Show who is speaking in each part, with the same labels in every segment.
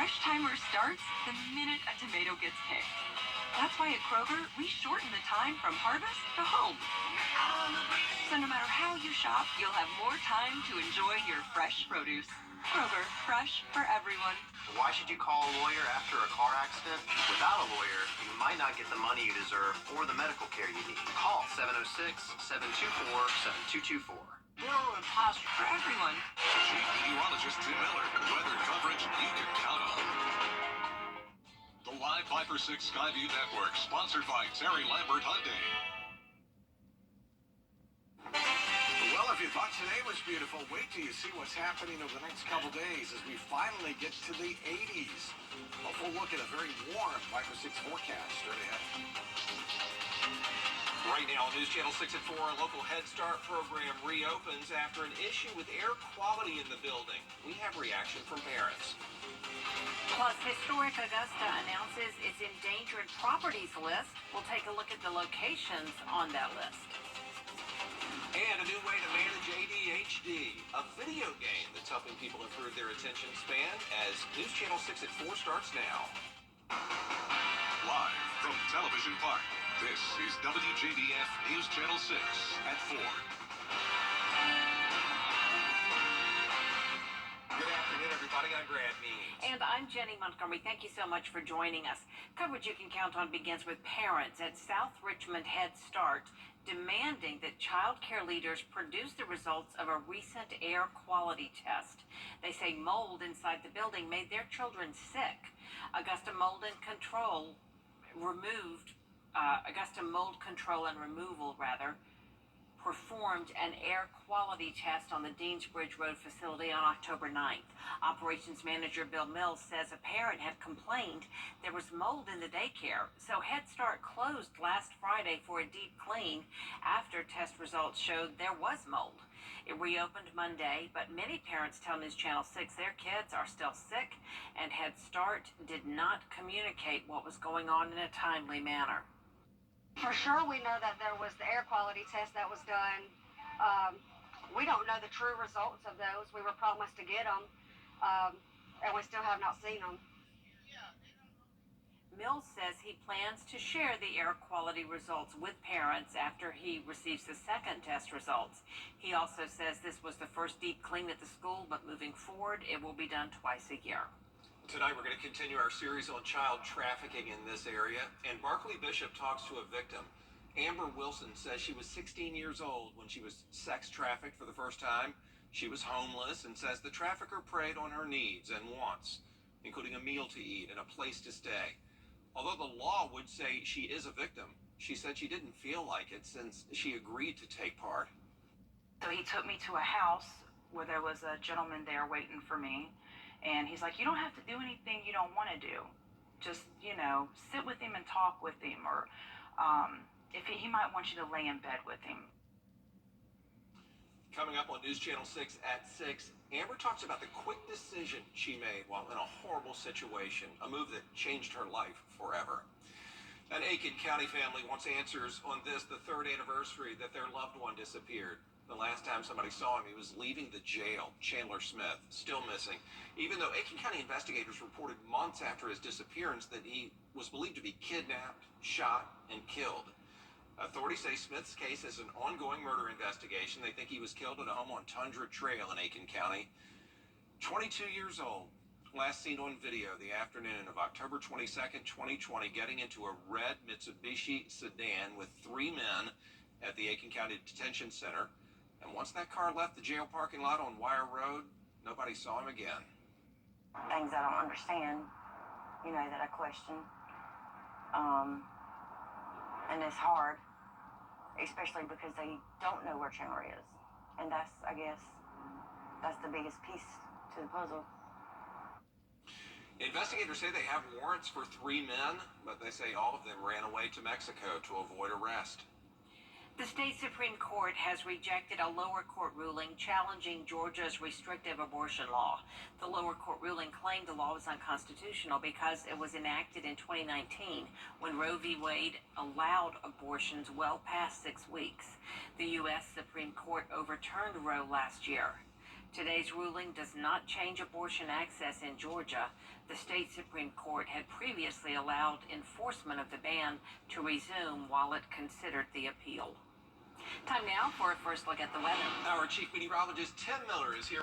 Speaker 1: fresh timer starts the minute a tomato gets picked. That's why at Kroger, we shorten the time from harvest to home. So no matter how you shop, you'll have more time to enjoy your fresh produce. Kroger, fresh for everyone.
Speaker 2: Why should you call a lawyer after a car accident? Without a lawyer, you might not get the money you deserve or the medical care you need. Call 706-724-7224.
Speaker 1: Bill and Posh for everyone.
Speaker 3: Chief Meteorologist Tim Miller. Weather coverage you can count on. The Live 5-for-6 Skyview Network, sponsored by Terry Lambert Hyundai.
Speaker 4: Well, if you thought today was beautiful, wait till you see what's happening over the next couple days as we finally get to the 80s. A full look at a very warm 5-for-6 forecast straight ahead.
Speaker 5: Right now on News Channel 6 at 4, our local Head Start program reopens after an issue with air quality in the building. We have reaction from parents.
Speaker 6: Plus, historic Augusta announces its endangered properties list. We'll take a look at the locations on that list.
Speaker 5: And a new way to manage ADHD, a video game that's helping people improve their attention span as News Channel 6 at 4 starts now.
Speaker 3: Live from Television Park, this is WJBF News Channel 6 at 4.
Speaker 5: Good afternoon, everybody. I'm Brad Means.
Speaker 6: And I'm Jenny Montgomery. Thank you so much for joining us. Coverage you can count on begins with parents at South Richmond Head Start demanding that child care leaders produce the results of a recent air quality test. They say mold inside the building made their children sick. Augusta Mold Control and Removal performed an air quality test on the Deansbridge Road facility on October 9th. Operations Manager Bill Mills says a parent had complained there was mold in the daycare, so Head Start closed last Friday for a deep clean after test results showed there was mold. It reopened Monday, but many parents tell News Channel 6 their kids are still sick, and Head Start did not communicate what was going on in a timely manner.
Speaker 7: For sure, we know that there was the air quality test that was done. We don't know the true results of those. We were promised to get them, and we still have not seen them.
Speaker 6: Mills says he plans to share the air quality results with parents after he receives the second test results. He also says this was the first deep clean at the school, but moving forward, it will be done twice a year.
Speaker 5: Tonight we're going to continue our series on child trafficking in this area, and Barkley Bishop talks to a victim. Amber Wilson says she was 16 years old when she was sex trafficked for the first time. She was homeless and says the trafficker preyed on her needs and wants, including a meal to eat and a place to stay. Although the law would say she is a victim, she said she didn't feel like it since she agreed to take part.
Speaker 8: So he took me to a house where there was a gentleman there waiting for me. And he's like, you don't have to do anything you don't want to do. Just, sit with him and talk with him. Or if he might want you to lay in bed with him.
Speaker 5: Coming up on News Channel 6 at 6, Amber talks about the quick decision she made while in a horrible situation, a move that changed her life forever. An Aiken County family wants answers on this, the third anniversary that their loved one disappeared. The last time somebody saw him, he was leaving the jail. Chandler Smith, still missing. Even though Aiken County investigators reported months after his disappearance that he was believed to be kidnapped, shot, and killed. Authorities say Smith's case is an ongoing murder investigation. They think he was killed at a home on Tundra Trail in Aiken County. 22 years old. Last seen on video the afternoon of October 22nd, 2020, getting into a red Mitsubishi sedan with 3 men at the Aiken County Detention Center. And once that car left the jail parking lot on Wire Road, nobody saw him again.
Speaker 8: Things I don't understand, that I question. And it's hard, especially because they don't know where Chandler is. And that's the biggest piece to the puzzle.
Speaker 5: Investigators say they have warrants for 3 men, but they say all of them ran away to Mexico to avoid arrest.
Speaker 6: The state Supreme Court has rejected a lower court ruling challenging Georgia's restrictive abortion law. The lower court ruling claimed the law was unconstitutional because it was enacted in 2019 when Roe v. Wade allowed abortions well past 6 weeks. The U.S. Supreme Court overturned Roe last year. Today's ruling does not change abortion access in Georgia. The state Supreme Court had previously allowed enforcement of the ban to resume while it considered the appeal. Time now for a first look at the weather.
Speaker 5: Our chief meteorologist, Tim Miller, is here.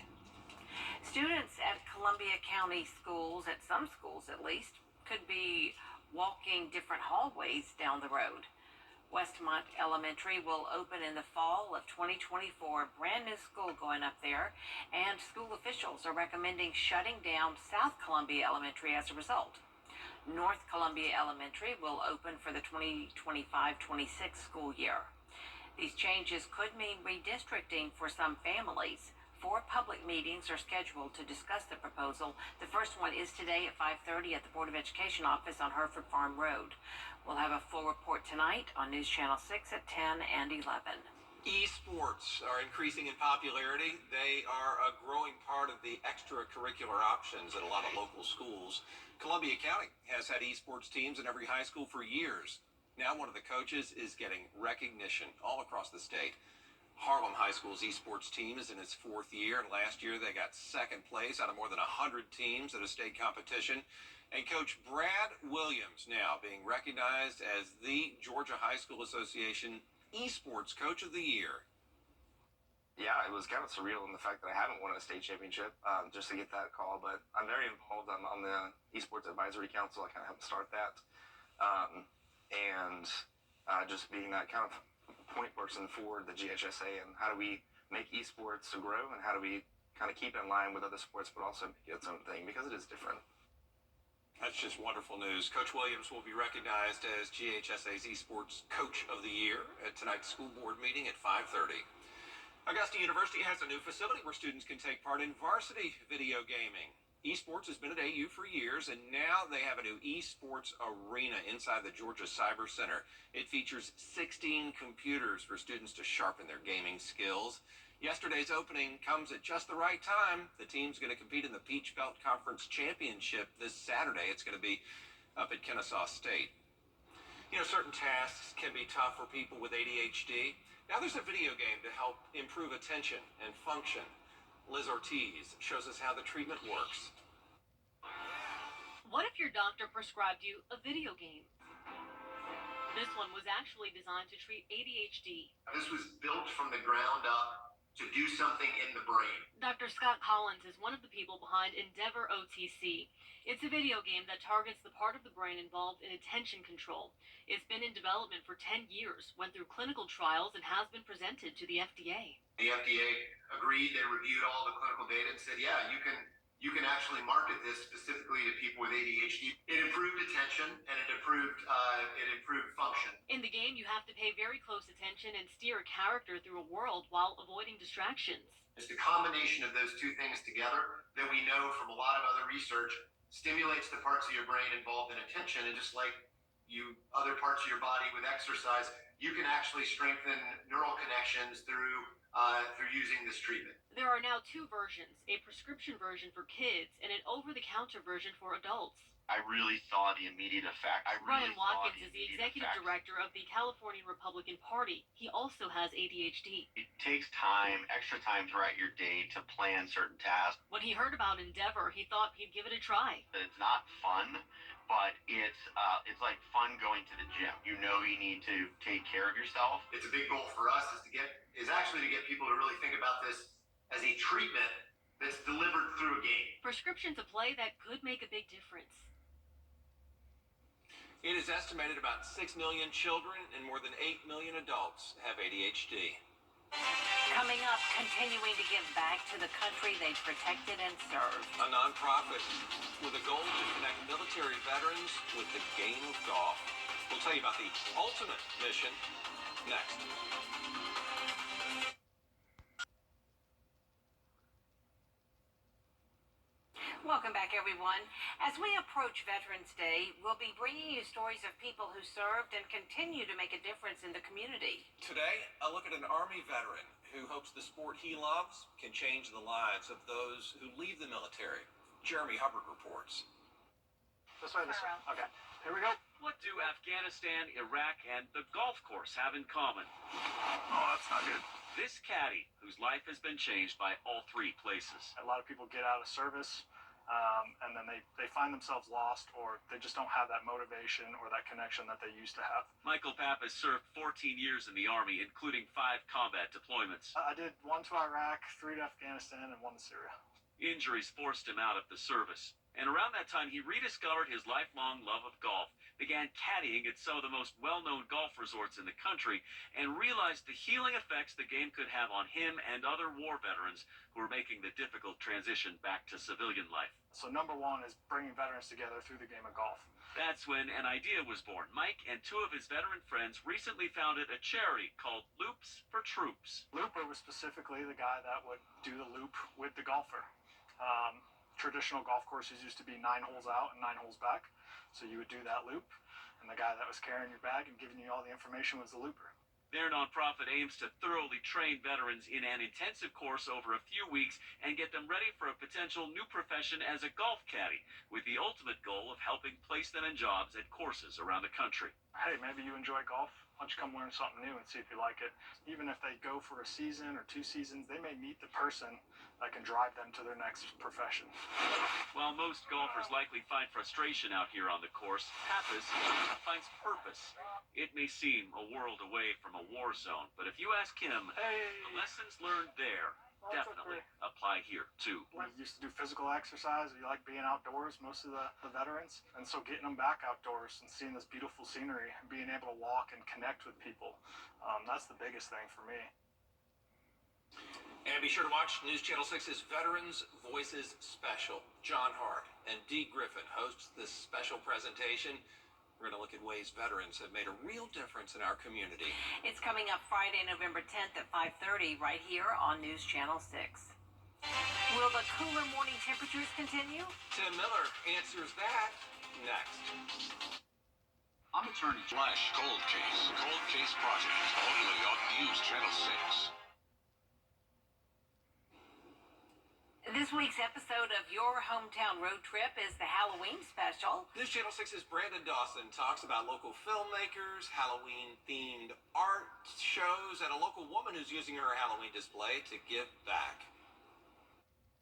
Speaker 6: Students at Columbia County schools, at some schools at least, could be walking different hallways down the road. Westmont Elementary will open in the fall of 2024, brand new school going up there, and school officials are recommending shutting down South Columbia Elementary as a result. North Columbia Elementary will open for the 2025-26 school year. These changes could mean redistricting for some families. 4 public meetings are scheduled to discuss the proposal. The first one is today at 5:30 at the Board of Education office on Hereford Farm Road. We'll have a full report tonight on News Channel 6 at 10 and 11.
Speaker 5: Esports are increasing in popularity. They are a growing part of the extracurricular options at a lot of local schools. Columbia County has had esports teams in every high school for years. Now one of the coaches is getting recognition all across the state. Harlem High School's esports team is in its 4th year, and last year they got 2nd place out of more than 100 teams at a state competition. And Coach Brad Williams now being recognized as the Georgia High School Association Esports Coach of the Year.
Speaker 9: Yeah, it was kind of surreal in the fact that I haven't won a state championship just to get that call, but I'm very involved on the Esports Advisory Council. I kind of helped start that. And just being that kind of point person for the GHSA and how do we make esports to grow and how do we kind of keep it in line with other sports but also make its own thing because it is different.
Speaker 5: That's just wonderful news. Coach Williams will be recognized as GHSA's Esports Coach of the Year at tonight's school board meeting at 5:30. Augusta University has a new facility where students can take part in varsity video gaming. Esports has been at AU for years, and now they have a new esports arena inside the Georgia Cyber Center. It features 16 computers for students to sharpen their gaming skills. Yesterday's opening comes at just the right time. The team's going to compete in the Peach Belt Conference Championship this Saturday. It's going to be up at Kennesaw State. You know, certain tasks can be tough for people with ADHD. Now there's a video game to help improve attention and function. Liz Ortiz shows us how the treatment works.
Speaker 10: What if your doctor prescribed you a video game? This one was actually designed to treat ADHD.
Speaker 2: This was built from the ground up to do something in the brain.
Speaker 10: Dr. Scott Collins is one of the people behind Endeavor OTC. It's a video game that targets the part of the brain involved in attention control. It's been in development for 10 years, went through clinical trials, and has been presented to the FDA.
Speaker 2: The FDA agreed, they reviewed all the clinical data and said, yeah, you can actually market this specifically to people with ADHD. It improved attention and it improved function.
Speaker 10: In the game, you have to pay very close attention and steer a character through a world while avoiding distractions.
Speaker 2: It's the combination of those two things together that we know from a lot of other research stimulates the parts of your brain involved in attention, and just like other parts of your body with exercise, you can actually strengthen neural connections through using this treatment.
Speaker 10: There are now 2 versions, a prescription version for kids and an over-the-counter version for adults.
Speaker 9: I really saw the immediate effect.
Speaker 10: Ryan Watkins is the executive director of the California Republican Party. He also has ADHD.
Speaker 9: It takes time, extra time throughout your day to plan certain tasks.
Speaker 10: When he heard about Endeavor, he thought he'd give it a try.
Speaker 9: It's not fun, but it's like fun going to the gym. You know you need to take care of yourself.
Speaker 2: It's a big goal for us is actually to get people to really think about this as a treatment that's delivered through a game.
Speaker 10: Prescription to play that could make a big difference.
Speaker 5: It is estimated about 6 million children and more than 8 million adults have ADHD.
Speaker 6: Coming up, continuing to give back to the country they protected and served.
Speaker 5: A nonprofit with a goal to connect military veterans with the game of golf. We'll tell you about the ultimate mission next.
Speaker 6: Welcome back, everyone. As we approach Veterans Day, we'll be bringing you stories of people who served and continue to make a difference in the community.
Speaker 5: Today, a look at an Army veteran who hopes the sport he loves can change the lives of those who leave the military. Jeremy Hubbard reports.
Speaker 9: This way. Okay, here we go.
Speaker 11: What do Afghanistan, Iraq, and the golf course have in common?
Speaker 9: Oh, that's not good.
Speaker 11: This caddy, whose life has been changed by all three places.
Speaker 12: A lot of people get out of service, and then they find themselves lost, or they just don't have that motivation or that connection that they used to have.
Speaker 11: Michael Pappas served 14 years in the Army, including 5 combat deployments.
Speaker 12: I did 1 to Iraq, 3 to Afghanistan, and 1 to Syria.
Speaker 11: Injuries forced him out of the service. And around that time, he rediscovered his lifelong love of golf, began caddying at some of the most well-known golf resorts in the country, and realized the healing effects the game could have on him and other war veterans who were making the difficult transition back to civilian life.
Speaker 12: So number 1 is bringing veterans together through the game of golf.
Speaker 11: That's when an idea was born. Mike and 2 of his veteran friends recently founded a charity called Loops for Troops.
Speaker 12: Looper was specifically the guy that would do the loop with the golfer. Traditional golf courses used to be 9 holes out and 9 holes back. So you would do that loop, and the guy that was carrying your bag and giving you all the information was the looper.
Speaker 11: Their nonprofit aims to thoroughly train veterans in an intensive course over a few weeks and get them ready for a potential new profession as a golf caddy, with the ultimate goal of helping place them in jobs at courses around the country.
Speaker 12: Hey, maybe you enjoy golf. Why don't you come learn something new and see if you like it? Even if they go for a season or 2 seasons, they may meet the person that can drive them to their next profession.
Speaker 11: While most golfers likely find frustration out here on the course, Pappas finds purpose. It may seem a world away from a war zone, but if you ask him, the lessons learned there definitely apply here too.
Speaker 12: We used to do physical exercise. We like being outdoors, most of the veterans. And so getting them back outdoors and seeing this beautiful scenery and being able to walk and connect with people, that's the biggest thing for me.
Speaker 5: And be sure to watch News Channel 6's Veterans Voices Special. John Hart and Dee Griffin hosts this special presentation. We're going to look at ways veterans have made a real difference in our community.
Speaker 6: It's coming up Friday, November 10th at 5:30 right here on News Channel 6. Will the cooler morning temperatures continue?
Speaker 5: Tim Miller answers that next.
Speaker 3: I'm attorney Flash Cold Case Project, only on News Channel 6.
Speaker 6: This week's episode of Your Hometown Road Trip is the Halloween special.
Speaker 5: News Channel 6's Brandon Dawson talks about local filmmakers, Halloween-themed art shows, and a local woman who's using her Halloween display to give back.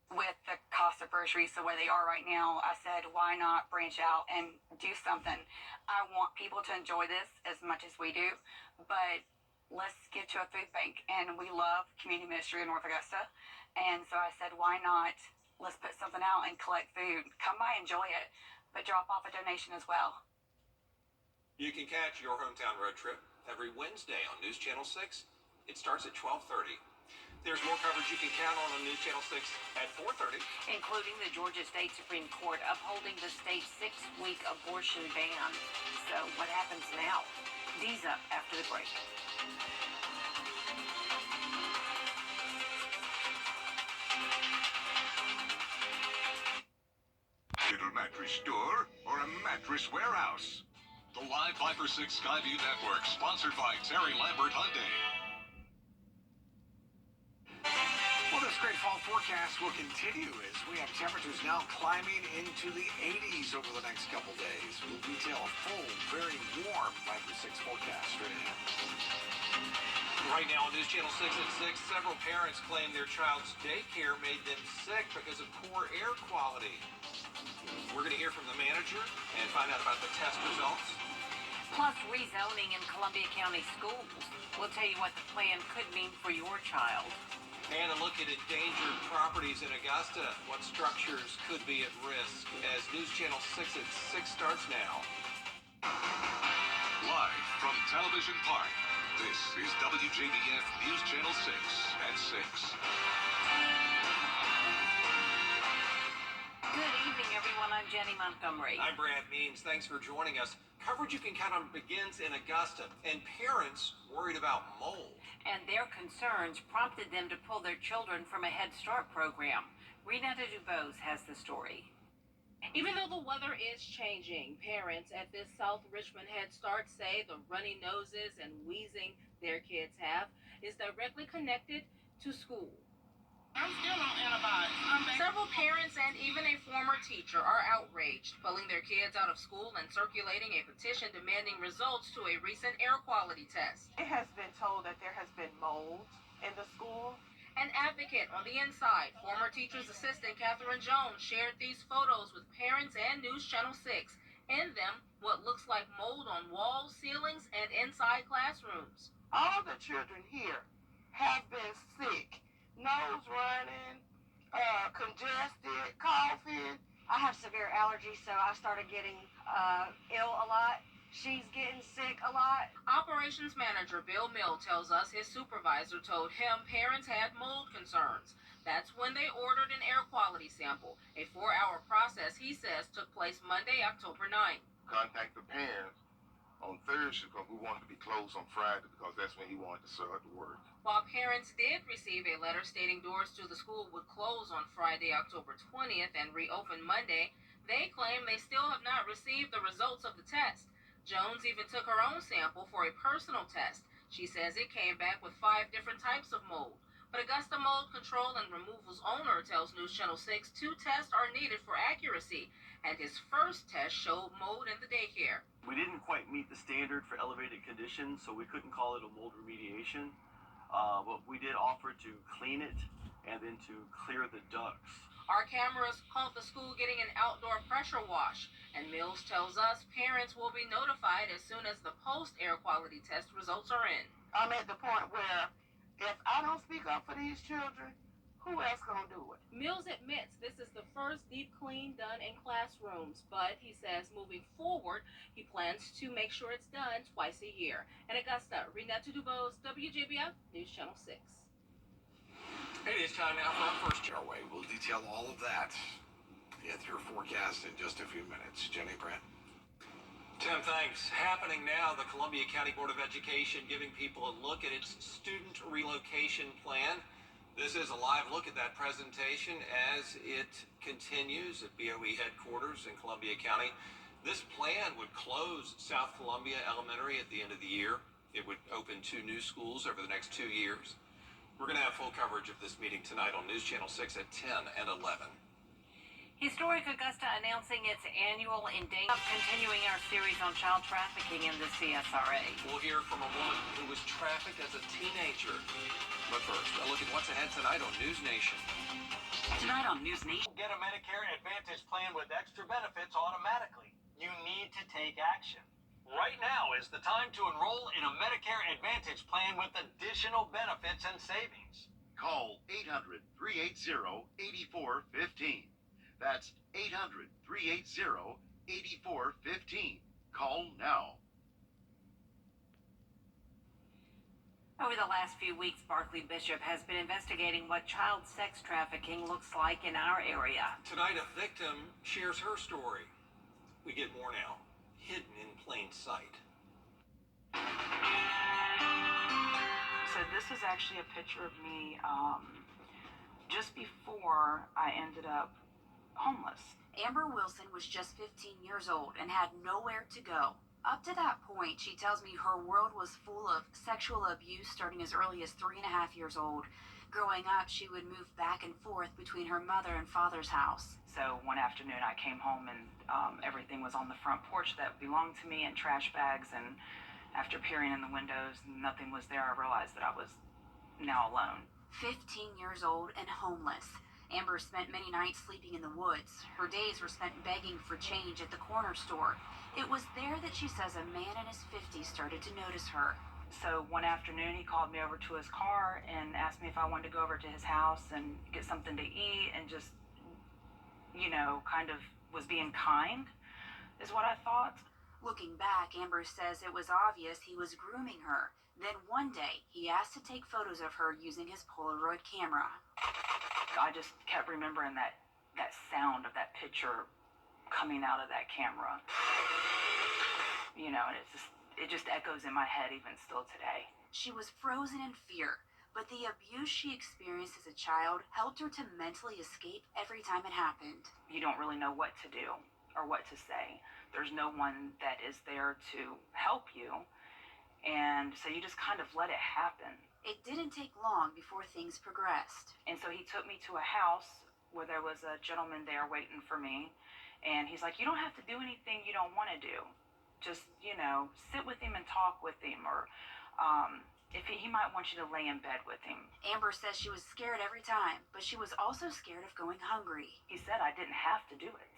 Speaker 13: With the cost of groceries the way they are right now, I said, why not branch out and do something? I want people to enjoy this as much as we do, but let's get to a food bank. And we love community ministry in North Augusta. And so I said, why not? Let's put something out and collect food. Come by, enjoy it, but drop off a donation as well.
Speaker 5: You can catch Your Hometown Road Trip every Wednesday on News Channel 6. It starts at 12:30. There's more coverage you can count on News Channel 6 at 4:30.
Speaker 6: Including the Georgia State Supreme Court upholding the state's 6-week abortion ban. So what happens now? Dee's up after the break.
Speaker 3: Little mattress store or a mattress warehouse? The Live Viper 6 Skyview Network, sponsored by Terry Lambert Hyundai.
Speaker 4: Well, this great fall forecast will continue as we have temperatures now climbing into the 80s over the next couple days. We'll detail a full, very warm Viper 6 forecast straight ahead.
Speaker 5: Right now on News Channel 6 at 6, several parents claim their child's daycare made them sick because of poor air quality. We're going to hear from the manager and find out about the test results.
Speaker 6: Plus, rezoning in Columbia County schools. We'll tell you what the plan could mean for your child.
Speaker 5: And a look at endangered properties in Augusta. What structures could be at risk as News Channel 6 at 6 starts now.
Speaker 3: Live from Television Park, this is WJBF News Channel 6 at 6.
Speaker 6: Good evening, everyone. I'm Jenny Montgomery.
Speaker 5: I'm Brad Means. Thanks for joining us. Coverage you can count on begins in Augusta, and parents worried about mold.
Speaker 6: And their concerns prompted them to pull their children from a Head Start program. Renata Dubose has the story.
Speaker 14: Even though the weather is changing, parents at this South Richmond Head Start say the runny noses and wheezing their kids have is directly connected to school.
Speaker 15: I'm still on antibiotics. Several parents and even a former teacher are outraged, pulling their kids out of school and circulating a petition demanding results to a recent air quality test.
Speaker 16: It has been told that there has been mold
Speaker 15: in the school.
Speaker 14: An advocate on the inside, former teacher's assistant Catherine Jones shared these photos with parents and News Channel 6. In them, what looks like mold on walls, ceilings, and inside classrooms.
Speaker 15: All the children here have been sick. Nose running, congested, coughing.
Speaker 7: I have severe allergies, so I started getting ill a lot. She's getting sick a lot.
Speaker 14: Operations manager Bill Mill tells us his supervisor told him parents had mold concerns. That's when they ordered an air quality sample. A 4-hour process, he says, took place Monday, October 9th.
Speaker 16: Contact the parents on Thursday because we wanted to be closed on Friday because that's when he wanted to start to work.
Speaker 14: While parents did receive a letter stating doors to the school would close on Friday, October 20th and reopen Monday, they claim they still have not received the results of the test. Jones even took her own sample for a personal test. She says it came back with 5 different types of mold. But Augusta Mold Control and Removal's owner tells News Channel 6 2 tests are needed for accuracy, and his first test showed mold in the daycare.
Speaker 17: We didn't quite meet the standard for elevated conditions, so we couldn't call it a mold remediation. But we did offer to clean it and then to clear the ducts.
Speaker 14: Our cameras caught the school getting an outdoor pressure wash, and Mills tells us parents will be notified as soon as the post-air quality test results are in.
Speaker 15: I'm at the point where if I don't speak up for these children, who else gonna do it?
Speaker 14: Mills admits this is the first deep clean done in classrooms, but he says moving forward, he plans to make sure it's done twice a year. In Augusta, Renata Dubose, WJBF, News Channel 6.
Speaker 4: It is time now for our first Airway. We'll detail all of that at your forecast in just a few minutes. Jenny Brent.
Speaker 5: Tim, thanks. Happening now, the Columbia County Board of Education giving people a look at its student relocation plan. This is a live look at that presentation as it continues at BOE headquarters in Columbia County. This plan would close South Columbia Elementary at the end of the year. It would open 2 new schools over the next 2 years. We're going to have full coverage of this meeting tonight on News Channel 6 at 10 and 11.
Speaker 6: Historic Augusta announcing its annual endangment, continuing our series on child trafficking in the CSRA.
Speaker 5: We'll hear from a woman who was trafficked as a teenager. But first, a look at what's ahead tonight on News Nation.
Speaker 6: Tonight on News Nation.
Speaker 18: Get a Medicare Advantage plan with extra benefits automatically. You need to take action. Right now is the time to enroll in a Medicare Advantage plan with additional benefits and savings.
Speaker 19: Call 800-380-8415. That's 800-380-8415. Call now.
Speaker 6: Over the last few weeks, Barclay Bishop has been investigating what child sex trafficking looks like in our area.
Speaker 5: Tonight, a victim shares her story. We get more now, hidden in plain sight.
Speaker 8: So this is actually a picture of me just before I ended up homeless.
Speaker 13: Amber Wilson was just 15 years old and had nowhere to go. Up to that point, she tells me her world was full of sexual abuse starting as early as 3.5 years old. Growing up, she would move back and forth between her mother and father's house.
Speaker 8: So one afternoon I came home and everything was on the front porch that belonged to me in trash bags, and after peering in the windows, nothing was there. I realized that I was now alone.
Speaker 13: 15 years old and homeless. Amber spent many nights sleeping in the woods. Her days were spent begging for change at the corner store. It was there that she says a man in his 50s started to notice her.
Speaker 8: So one afternoon he called me over to his car and asked me if I wanted to go over to his house and get something to eat, and just, you know, kind of was being kind, is what I thought.
Speaker 13: Looking back, Amber says it was obvious he was grooming her. Then one day, he asked to take photos of her using his Polaroid camera.
Speaker 8: I just kept remembering that sound of that picture coming out of that camera. You know, and it just echoes in my head even still today.
Speaker 13: She was frozen in fear, but the abuse she experienced as a child helped her to mentally escape every time it happened.
Speaker 8: You don't really know what to do or what to say. There's no one that is there to help you, and so you just kind of let it happen.
Speaker 13: It didn't take long before things progressed.
Speaker 8: And so he took me to a house where there was a gentleman there waiting for me, and he's like, you don't have to do anything you don't want to do. Just, you know, sit with him and talk with him, or if he might want you to lay in bed with him.
Speaker 13: Amber says she was scared every time, but she was also scared of going hungry.
Speaker 8: He said I didn't have to do it,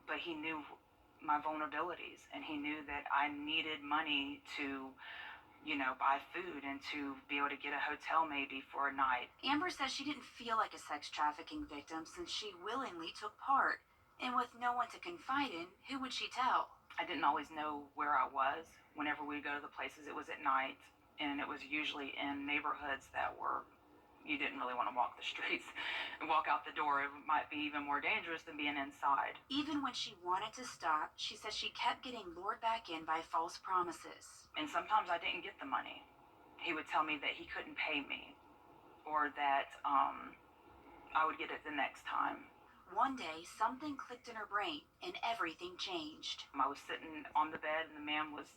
Speaker 8: but he knew my vulnerabilities, and he knew that I needed money to, buy food and to be able to get a hotel maybe for a night.
Speaker 13: Amber says she didn't feel like a sex trafficking victim since she willingly took part. And with no one to confide in, who would she tell?
Speaker 8: I didn't always know where I was. Whenever we go to the places, it was at night, and it was usually in neighborhoods that you didn't really want to walk the streets and walk out the door. It might be even more dangerous than being inside.
Speaker 13: Even when she wanted to stop, she says she kept getting lured back in by false promises.
Speaker 8: And sometimes I didn't get the money. He would tell me that he couldn't pay me, or that I would get it the next time.
Speaker 13: One day, something clicked in her brain, and everything changed.
Speaker 8: I was sitting on the bed, and the man was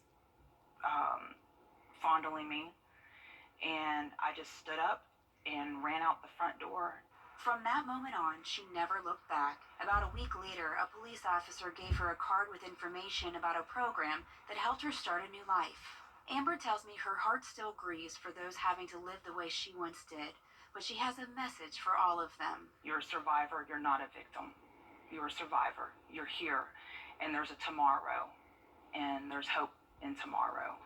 Speaker 8: fondling me, and I just stood up and ran out the front door.
Speaker 13: From that moment on, she never looked back. About a week later, a police officer gave her a card with information about a program that helped her start a new life. Amber tells me her heart still grieves for those having to live the way she once did, but she has a message for all of them.
Speaker 8: You're a survivor, you're not a victim. You're a survivor, you're here, and there's a tomorrow, and there's hope in tomorrow.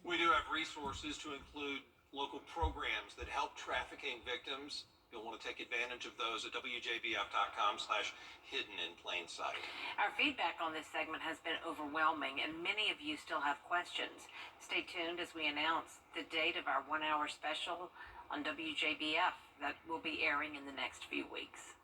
Speaker 5: We do have resources to include local programs that help trafficking victims. You'll want to take advantage of those at WJBF.com/hidden-in-plain-sight.
Speaker 6: Our feedback on this segment has been overwhelming, and many of you still have questions. Stay tuned as we announce the date of our 1-hour special on WJBF that will be airing in the next few weeks.